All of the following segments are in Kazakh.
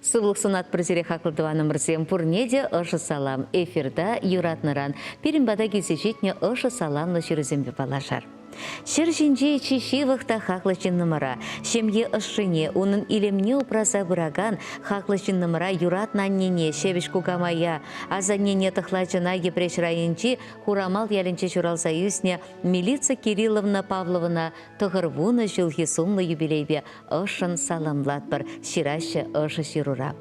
Сывлық сунат прозере хақылдываным рсем пурнеде ұшы салам. Эфирда юратныран. Перенбада кезешетне ұшы саламлы жүрізембе балашар. Шыр жинже чешивықта хақлышын нымыра. Шемге ұшыне, оның илемне упраса бұраган хақлышын нымыра юратнаннене, шевіш кугамая, азаннене тұхлачына епреш райынчи хурамал ялінче журалса юсне Милица Кирилловна Павловна тұғырвуны жылғы сумлы юбилейбе ұшын саламлатпыр, ширашы ұшы ширура.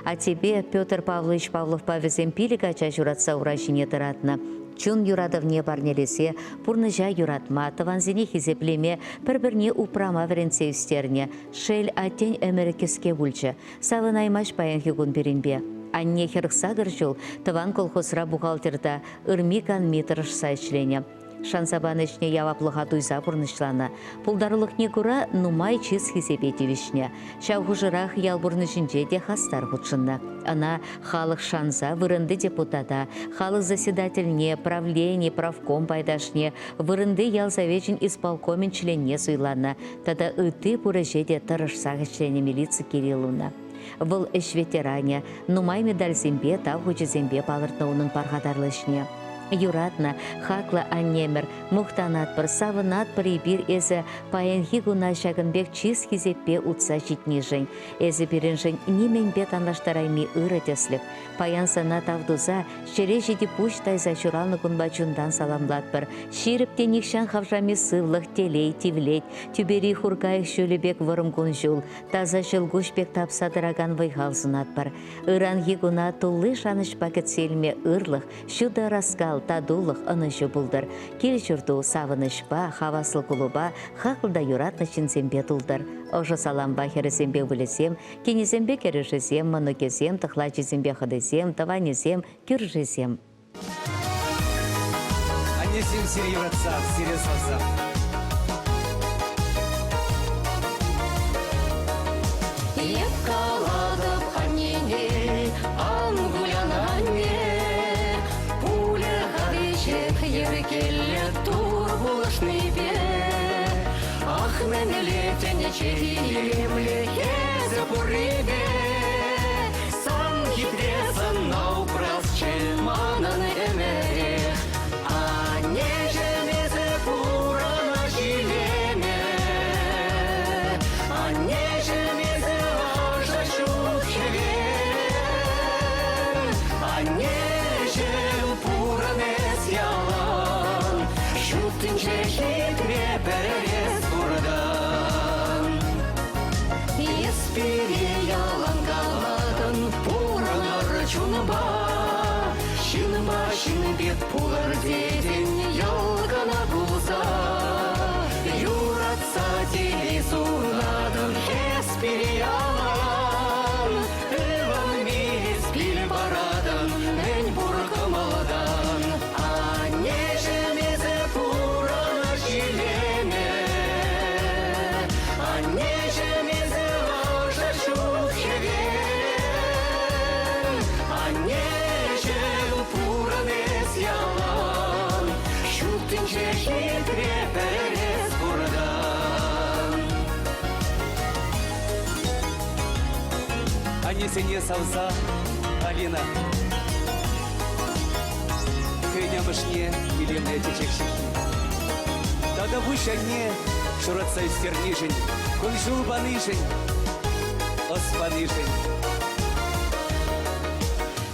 А тебе, Петр Павлович Павлов павезем пиликача журатса урашине тыратны. Чун юрадовне барнелесе, пурныжа юратма, таванзине хизеплеме, бір-бірне упрама веренце үстерне, шел аттен әмірікеске бүлчі, савын аймаш баянхи күн берінбе. Анне херықсагыр жол, таван колхозра бухгалтерда, ырмикан метрыш сайшлене. Шансабанышне яваплыға туйза бұрнышлана. Пулдарлық не күра нумай чиз хизепеті вишне. Шауғыжырақ ялбұрнышынже де хастар ғұтшынна. Ана халық шанса вырынды депутата, халық заседательне, правление, правком пайдашне, вырынды ялсовечен исполкомен члене суйлана. Тада ыты пурыжеде тарышсағы члене Милица Кирилловна. Выл эш ветеране, нумай медаль зембе, тавгучы зембе палыртна оның парғадарлышне. Юратна, хакла аннемер, мухтанат пыр, савынат пыр ибир эзі паянхи гуна шагынбек чиз хизеппе утса житнижень. Эзі бірінжень немен бет анлаштарайми ыры теслік. Паян санат авдуза, шере жиди пуш тайза журалны кунбачундан саламлат пыр. Ширіпте никшан хавжами сывлық телей, тивлет, тюбери хургайық шөлебек вырым кунжул, таза жылгушбек тапсадыраган вайхалзынат пыр. Ыранхи гуна тулы шаныш пакет селме ырлық, шуда раскал, тадулық ынышы бұлдыр. Кел жүрду савынышпа, хаваслы кулуба, хақылда юратны чинзембе тұлдыр. Ожы саламба хересембе вылесем, кенезембе керешесем, мұныкесем, тұхлачезембе хадесем, таванесем, кюржесем. Анесем сире юратса, сире салса. Черемле езі бұрыды, сан хитресін наупрас чылманын әмәрі. Ане жемезі пұрана жилеме, ане жемезі ажа шутхеве, ане жем пұранес ялан, шутынче хитре пәрес бұрда. Переялан галадын пуранар чунба, шын бет пулар деден ялгана бұлза. Юратса телесунадын хес переялан, ыван мес бил барадын мен бұрқымалдан. Ане жемезі пурана жилеме, ане Анесене салса, Алина. Хренямышне елемне течекшихи. Тада вышанне шуратса үстернишень, кунжул банышень, оспанышень.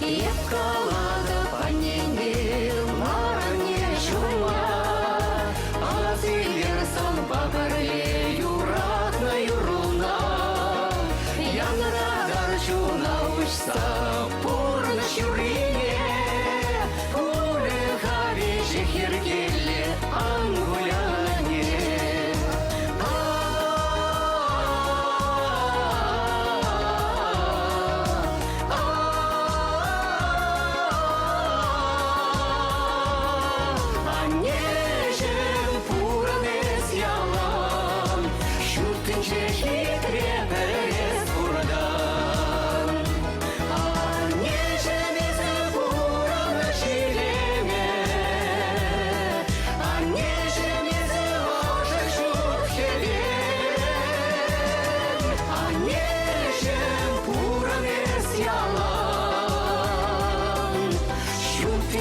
Епкалада паненге марне шума, азилер сан бабарле юратна юруна. Янрадар чуна вышса пурна шурине, пуле хавиши хиргеле ангуляне.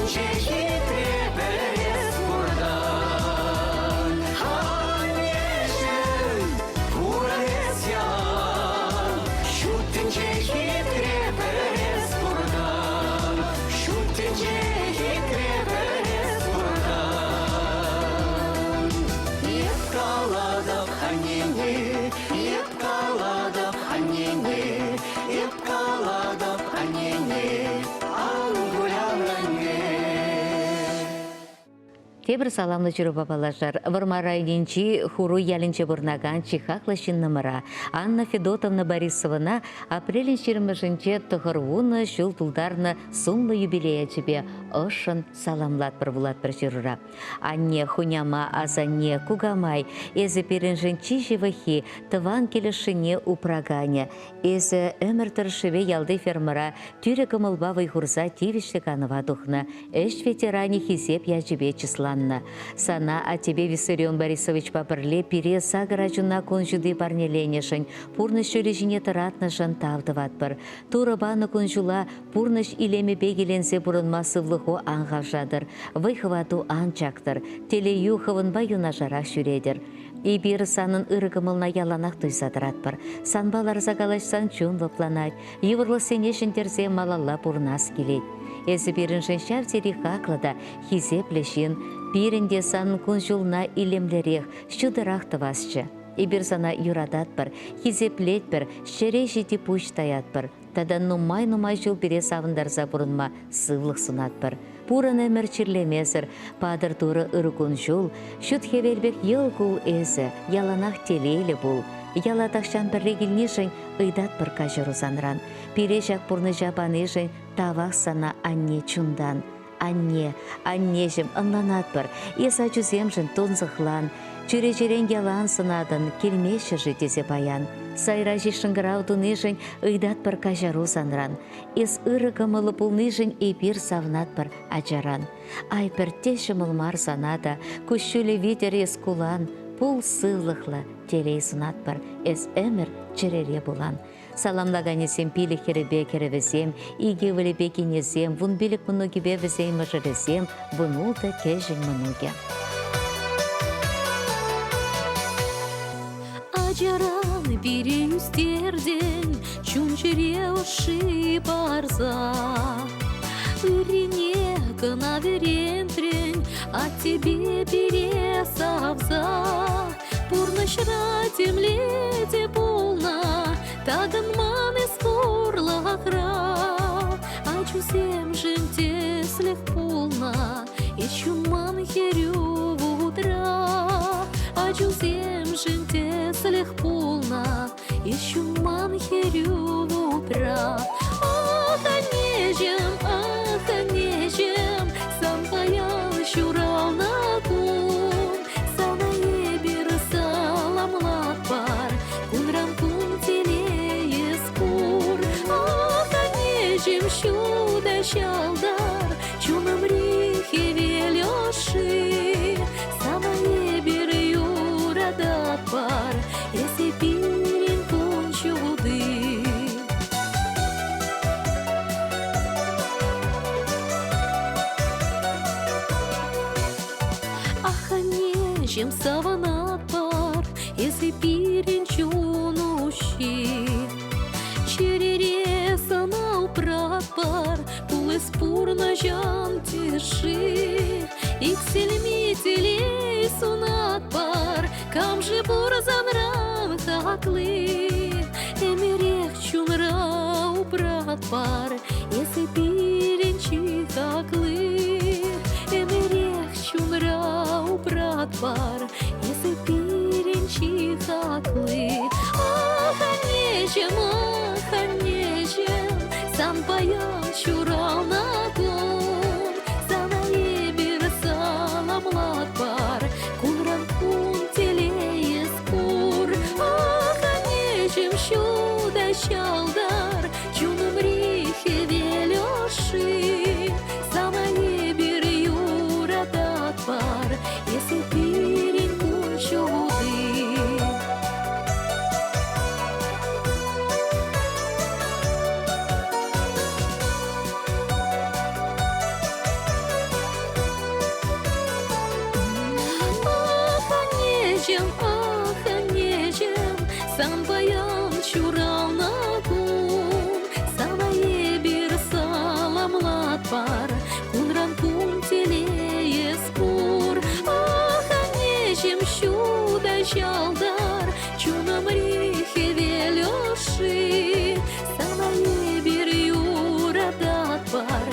чехи крепес бурдан. Анежен куралес ян, шутин чехи крепес бурдан. Шутин чехи крепес бурдан. Епкаладов ханене, епкаладов ханене, епкаладов ханене, ангулянане. Тебір саламлы жүрі бабалашар. Вармарайнинчи хуру ялінче бурнаган чихақлы шиннымыра. Анна Федотовна Борисовна апрелин 20-шінче тұғырвуны шул тулдарны сумлы юбилея чебе ошын саламлат бір булат бір жүріра. Анне хуняма азанне кугамай, эзі перінжінчи живахи тыван келішіне упраганя. Эзі өмір тұршыве ялды фермара тюре кымылбавый хурза тивишлік аныва духна. Эш ветеране хизеп яжебе числан. Сана а тебе Виссарион Борисович папырле пире сагарачуна конжуды парнеленешень, пурныш чурежине таратна жантавдыват бір. Турабаны конжула пурныш илеме бегеленсе бұрынма сывлығы аңғавжадыр, вайхывату анчақтыр, телею хывынба юнажара шүредір. Ибир санын ырыгымылна яланақ туйсадырат бір. Санбалар загалашсан чун выпланать, еврлы сенешін терзе малалла пурнас келет. Эзі біріншін шавтері қақлада хизеплешін, бірінде санын күнжулна илемлерек шудырақ тывасчы. Ибір сана юрадат бір, хизеплет бір, шере жеті пуштаят бір. Тада нумай жыл бере савындарза бұрынма сывлық сынат бір. Пурын әмір чирлемезір, падыр туры ұры күнжул, шуд хевелбек ел кул әзі, яланақ телейлі бұл. Яладақшан бір регілнешін ұйдат бір кажыру занран. Пирешак бұрны жабанешін тавақ сана анне чундан. Аннежім ынланат бір, ес ачуземжін тонзықлан, чүрежерен ялан сынадын, келмеші житезе баян. Сайра жишынгырау дунешін ұйдат бір кажару занран. Ес ырығымылы бұлнешін эпир савнат бір ачаран. Ай бір тешімыл санада, күшшілі ветер ес кулан, пул сывлықлы телей сынат бір, ес әмір черере булан. Саламлаганесем пилі херебе керевесем, иге вілебе кенесем, вун билік мұнуге бевесем мұжыресем, вунулда кежін мұнуге. Ажараны бире үстерден, чунчере уши барза. Ырине гына верентрен, а тебе бире савза. Пурнышра темлете полна, тагын маны спорлахра. Ачусем жемте слег полна, ищу ман херю утра. Ачусем жемте слег полна, ищу ман херю утра. Ах, анежем, сам паял щурал на кун. Санае бир саламлат бар, кунрам кун телеес кур. Ах, анежем щуда щалдар, чуным рихе велёши. Санае бир юрадат бар, эсе пирин кун чуды. Чем саванат пар, если пирин чунущи. Черере санау прат пар, пулы спурна жан тиши. Иксельми телей сунат пар, кам же бурзан ран хаклы. Эмерех чунрау прат пар, если пирин чихаклы. Эмерех чунрау прат пар, если пирин чихаклы. Ах, анежем, сам паян чурал на кун. Санае бир саламлат пар, кунран кун телеес кур. Ах, анежем щуда щалдар, чуным рихе велёши. Санае бир юрадат пар, если пирин кун чуды. чалдар, чунам рихе велёши, санае бир юрадат бар,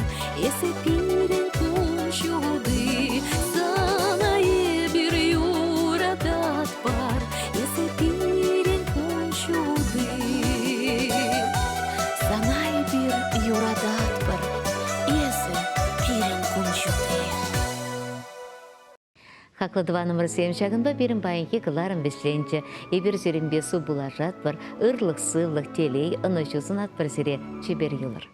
эсе пирен кунчуды, санае бир юрадат бар, эсе пирен кунчуды. Санае бир юрадат бар, эсе пирен кунчуды. Хаклы 2 номер 7 шагында берім байынки кыларым бешленче, ебір зерінбе су булажат бар, ырлық сывлық телей, ынышусын ат бір зере чебер юлар.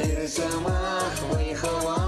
серця мах виховав.